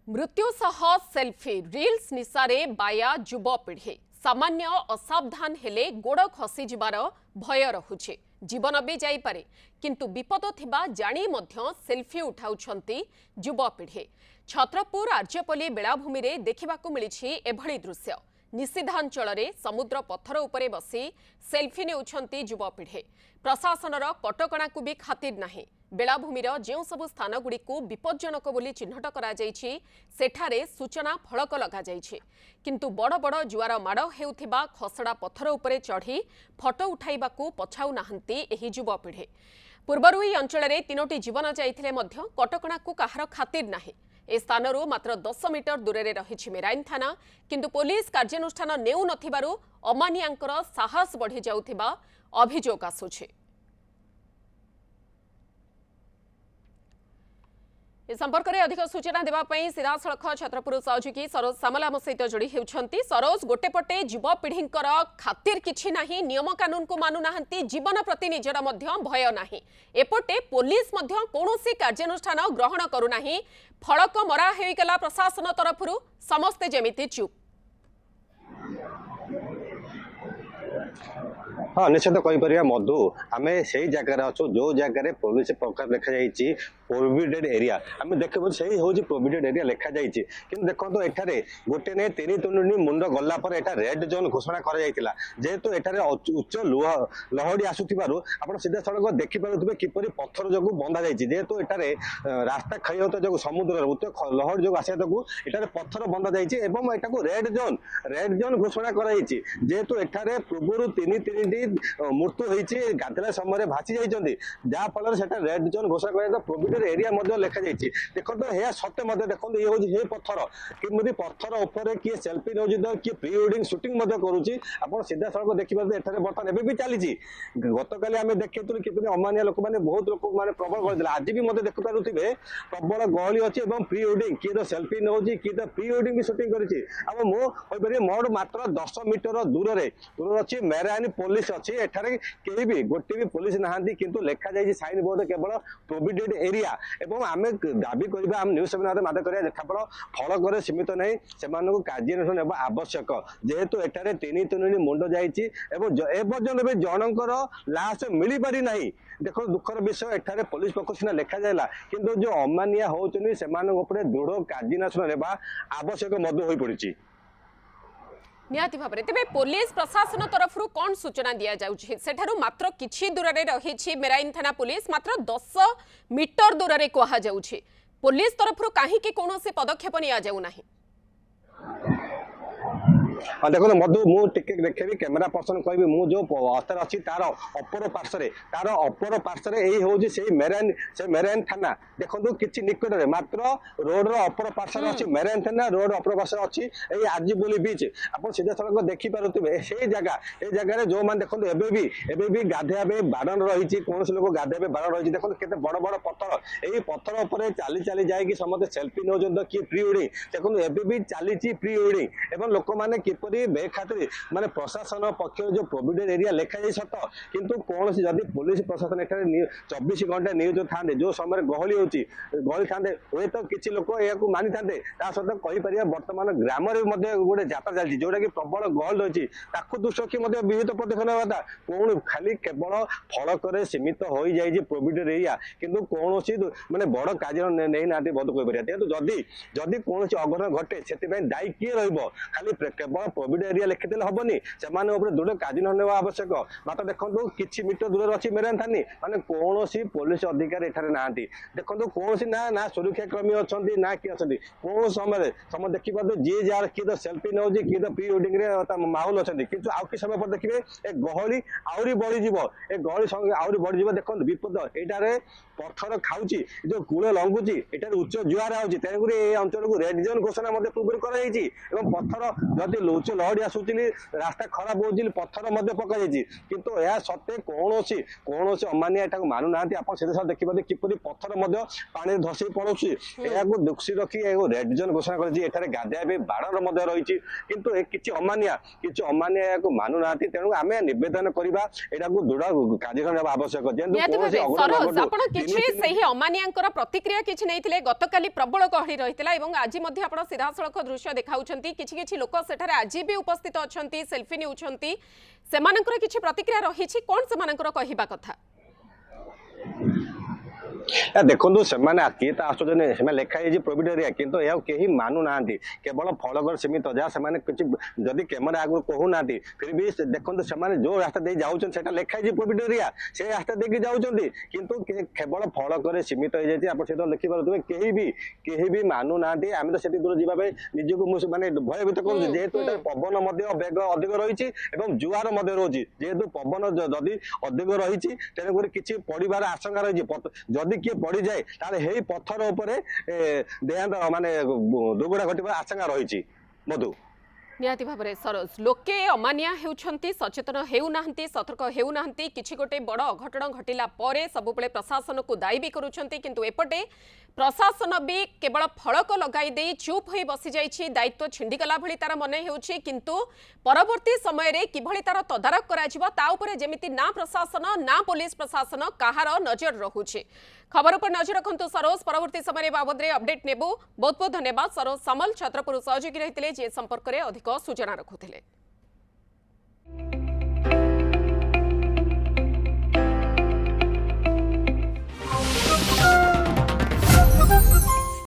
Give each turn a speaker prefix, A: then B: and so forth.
A: मृत्यु सह selfie reels निशारे बाया युवपीढ़ी सामान्य असावधान हेले गोड़ खसी जिबार भय रहुछि। जीवन भी जाइपारे किंतु विपद थिबा जानी मध्य सेल्फी उठाउछंती युवपीढ़ी। छत्रपुर आर्यपल्ली बेलाभूमि रे देखिबाकू मिलिछि एभଳି दृश्य। निषिद्धांचल समुद्र पत्थर उपरे बसी सेल्फी नेउछंती युवपीढ़ी। प्रशासनर कटकणाकू भी खातिर नाही। बेलाभूमिर जो सबु स्थानगुड़ी विपज्जनक बोली चिन्हट करा जाइछि सेठारे सूचना फलक लगा जाइछि। किंतु बड़ बड़ जुआर माड़ हेउथिबा खसड़ा पत्थर उपरे चढ़ी फटो उठाइबाकू पछाउ नाहंती एही युवपीढ़ी। पूर्वरु ई अंचଳରେ 3टी जीवन जाइथिले मध्य कटकणाकू काहार खातिर नाही। ए स्थानरू मात्र 10 मीटर दूरे रहिछि मेराइन थाना, किंतु पुलिस कार्यानुष्ठान नेउ नथिबारु अमानियांकर साहस बढ़ी जाउथिबा अभियोग आसुछि। इस संपर्क में अधिक सूचना देवाई सीधा सड़क छत्रपुर सहयोगी सरोज सामल आम सहित जोड़ी होती। सरोज, गोटेपटे युवपीढ़ी खातिर किछि नाही, नियम कानून को मानु नाहंती, जीवन प्रति निजर मध्य भय नाही। एपटे पुलिस मध्य कौनसी कार्यानुष्ठान ग्रहण करू नाही। फलक मरा होइगला प्रशासन तरफरु, समस्ते जेमिति चुप।
B: हाँ, निश्चित कहीपर मधु आम से जगार अच्छु जो जगार पुलिस प्रकार लिखा जाइए प्रोहिबिटेड एरिया। आम देखो से हूँ प्रोहिबिटेड एरिया लिखा जाइए कि देखो एठारे गोटे नहीं 3 मुंड गलापर एटा रेड जोन घोषणा करा जेहेतु एठारे उच्च लहड़ी आसुथिबारु आपण सीधा सड़क देखिपे किपरि पत्थर जो बंधा जाइए। जेहेतु एठारे रास्ता खाई जो समुद्र उच्च लहड़ी जो आसा जो एठारे पत्थर बंधा जाइए एवं एटा रेड जोन घोषणा कराई। जेहेतु एठारे पूर्व 3 मृत्यु होती गाधला समय भासी जाइए जहाँफल से रेड जोन घोषणा कर प्रोहिबिटेड एरिया लिखा जाइए। देखो यह सत्य देखो ये हूँ पत्थर किमती पत्थर उपर किए सेल्फी नौ किए प्री वेडिंग सुटिंग करुच्ची। आप सीधा सड़क देखिए बर्तमान एवं भी चली गतकाली आम देखु कि अमानिया लोक मैंने बहुत लोक मैंने प्रबल कर आज भी मत देखुवे प्रबल गहली अच्छी प्री वेडिंग किए तो सेल्फी नौ किए तो प्री वेडिंग भी सुटिंग कर मोर मात्र 10 मीटर दूर अच्छी मेराइन पुलिस अच्छी। एठारे कहीं भी गोटे भी पुलिस नहांती किंतु लिखा जाइए साइन बोर्ड केवल प्रोहिबिटेड एरिया। एवं आम दाबी करवा आम न्यूज सेमिनार माद करा केवल फलक सीमित नहीं से कार्यानुष्ठान होगा आवश्यक। जेहेतु एठारे 3 मुंड जाइए एपर्यंत भी जनकर लाश मिल पारि ना। देखो दुखर विषय एठारे पुलिस पक्ष सीना लिखा जाइला किंतु जो अमानिया होचनी से दृढ़ कार्यानुष्ठान होगा आवश्यक मध्य हो पड़ी।
A: निहाती भाबरे तेबे पुलिस प्रशासन तरफरु कौन सूचना दिया जाउछि? सेठारु मात्र किछि दूर रे रहिछि मेराइन थाना पुलिस, मात्र 10 मीटर दूर रे कहा जाउछि। पुलिस तरफरु काहे कि कोनोसी पदक्षेप निया जाउ नाही?
B: हाँ देखो मधु मुझे देखेबी कैमेरा पर्सन कह जो अवस्था अच्छी तार अपर पार्श्व यही हूँ से मेराइन थाना। देखो किसी निकट में मात्र रोड अपर पार्श्व अच्छी मेराइन थाना रोड अपर पार्श्व अच्छी यही आजिबोली बीच। आप सीधा सड़क देखिपे से जगह जो मैंने देखो एवं भी गाधे बारण रही कौन लोग गाधे बारण रही। देखो केते बड़ बड़ पत्थर यही पत्थर उपर चली चली जाए समस्त सेल्फी नौ किए प्री वेडिंग। देखो एवं भी चली प्री वेडिंग एवं लोक मैंने किपरि बेखातिर माने प्रशासन पक्ष जो प्रोहिबिटेड एरिया लिखा जाए सत किंतु कौन जदि पुलिस प्रशासन एठारे 24 घंटा नियोजित था जो समय गहली होती गहली था हे तो किसी लोक या मानी था सहित कहीपर बर्तमान ग्राम गोटे जात्रा चलती जोटा कि प्रबल गहल रही दृश्य कि विहित प्रदर्शन होता कौन खाली केवल फलक सीमित हो जाए प्रोहिबिटेड एरिया किंतु कौन माने बड़ कार्य नहीं ना बद कहीपर। जेहतु जदि कौन अघटन घटे से दायी किए खाली केवल प्रोहिबिटेड एरिया लिखिदेले हेनी से दृढ़ कार्यानुष्ठान होगा आवश्यक। मात्र देखो किसी मीटर दूर अच्छी मेराइन थानी माने कौन पुलिस अधिकारी एठारे ना। देखो कौन ना सुरक्षाकर्मी अच्छा ना किए अच्छा कौन समय देखिए जी जार किए तो सेल्फी नौ किए तो प्री वेडिंग माहौल अच्छा किंतु आउ कि समय पर देखिए ए गहली आहरी बढ़ीज ए गहली आहरी बढ़ीज। देखो विपद एटारे पत्थर खाऊची जो कूल लंघुची एटारे उच्च जुआर आउची तेणुक अंचल को रेड जोन घोषणा पूर्व कर पत्थर जदि ଲୁଚି ଲହଡ଼ି ଆସୁଛି ରାସ୍ତା ଖରାପ ହଉଛି ପଥର ମଧ୍ୟ ପକାଯାଇଛି କିନ୍ତୁ ଏହା ସତ୍ତ୍ୱେ କୌଣସି ଅମାନିଆ ଏଟାକୁ ମାନୁନାହାନ୍ତି। ଆପଣ ସେଦିନ ଦେଖିପାରେ କିପରି ପଥର ମଧ୍ୟ ପାଣିରେ ଧସି ପଡୁଛି। ଏହାକୁ ଦୃଷ୍ଟି ରଖି ରେଡ୍ ଜୋନ୍ ଘୋଷଣା କରିଛି। ଏଠାରେ ଗାଧୋଇବା ପାଇଁ ବାରଣ ମଧ୍ୟ ରହିଛି କିନ୍ତୁ କିଛି ଅମାନିଆ ଏହାକୁ ମାନୁନାହାନ୍ତି। ତେଣୁ ଆମେ ନିବେଦନ କରିବା ଏଟାକୁ ଦୃଢ କାର୍ଯ୍ୟାନ୍ୱୟନ ହେବା ଆବଶ୍ୟକ।
A: ଆପଣ କିଛି ସେହି ଅମାନିଆଙ୍କର ପ୍ରତିକ୍ରିୟା କିଛି ନେଇଥିଲେ? ଗତକାଲି ପ୍ରବଳ ଗହଳି ରହିଥିଲା ଏବଂ ଆଜି ମଧ୍ୟ ଆପଣ ସିଧାସଳଖ ଦୃଶ୍ୟ ଦେଖାଉଛନ୍ତି। କିଛି ଲୋକ ସେଠାରେ ଆଜି ବି ଉପସ୍ଥିତ ଅଛନ୍ତି, ସେଲ୍ଫି ନେଉଛନ୍ତି। ସେମାନଙ୍କର କିଛି ପ୍ରତିକ୍ରିୟା ରହିଛି, କଣ ସେମାନଙ୍କର କହିବା କଥା?
B: ଦେଖନ୍ତୁ ସେମାନେ କିଏ ତ ଆସୁଛନ୍ତି, ସେମାନେ ଲେଖା ହେଇଛି ପ୍ରୋଭିଡ ଏରିଆ କିନ୍ତୁ ଏହାକୁ କେହି ମାନୁନାହାନ୍ତି। କେବଳ ଫଳକର ସୀମିତ ଯାହା ସେମାନେ କିଛି ଯଦି କ୍ୟାମେରା ଆଗରୁ କହୁନାହାନ୍ତି ଫିର ବି ଦେଖନ୍ତୁ ସେମାନେ ଯୋଉ ରାସ୍ତା ଦେଇ ଯାଉଛନ୍ତି ସେଟା ଲେଖା ହେଇଛି ପ୍ରୋଭିଡ ଏରିଆ, ସେ ରାସ୍ତା ଦେଇକି ଯାଉଛନ୍ତି କିନ୍ତୁ କେବଳ ଫଳକରେ ସୀମିତ ହେଇଯାଇଛି। ଆପଣ ସେଟା ଲେଖିପାରୁଥିବେ କେହି ବି ମାନୁନାହାନ୍ତି। ଆମେ ତ ସେଠି ଦୂର ଯିବା ପାଇଁ ନିଜକୁ ମାନେ ଭୟଭୀତ କରୁଛୁ ଯେହେତୁ ଏଠାରେ ପବନ ମଧ୍ୟ ବେଗ ଅଧିକ ରହିଛି ଏବଂ ଜୁଆର ମଧ୍ୟ ରହୁଛି। ଯେହେତୁ ପବନ ଯଦି ଅଧିକ ରହିଛି ତେଣୁକରି କିଛି ପଡିବାର ଆଶଙ୍କା ରହିଛି। ଯଦି କିଏ ପଡିଯାଏ ତାହେଲେ ହେଇ ପଥର ଉପରେ ଦେହାନ୍ତ ମାନେ ଦୁର୍ଘଟଣା ଘଟିବାର ଆଶଙ୍କା ରହିଛି। ମଧୁ
A: निहाती भाव में सरोज लोके अमानिया होउछंती, सचेतन हेउनाहंती, सतर्क हेउनाहंती। किछि गोटे बड़ अघटन घटिला परे सबुबले प्रशासन को दायी भी करूछंती किंतु एपटे प्रशासन भी केवल फलक लगाई दे चुप होई बसी जाइछि। दायित्व छिंडिगला भली तार मने हेउछि किंतु परवर्ती समय रे किभली तार तदारक कराजिबो ता उपरे जेमिति ना प्रशासन ना पुलिस प्रशासन काहार नजर रहुछि। खबर पर नजर रखंतु सरोज। परवर्ती समय बाबद रे अपडेट नेबु। बहुत बहुत धन्यवाद सरोज सामल छत्रपुर सहयोगी रहितले जे संपर्क रे अधिक सूचना रखुथिले।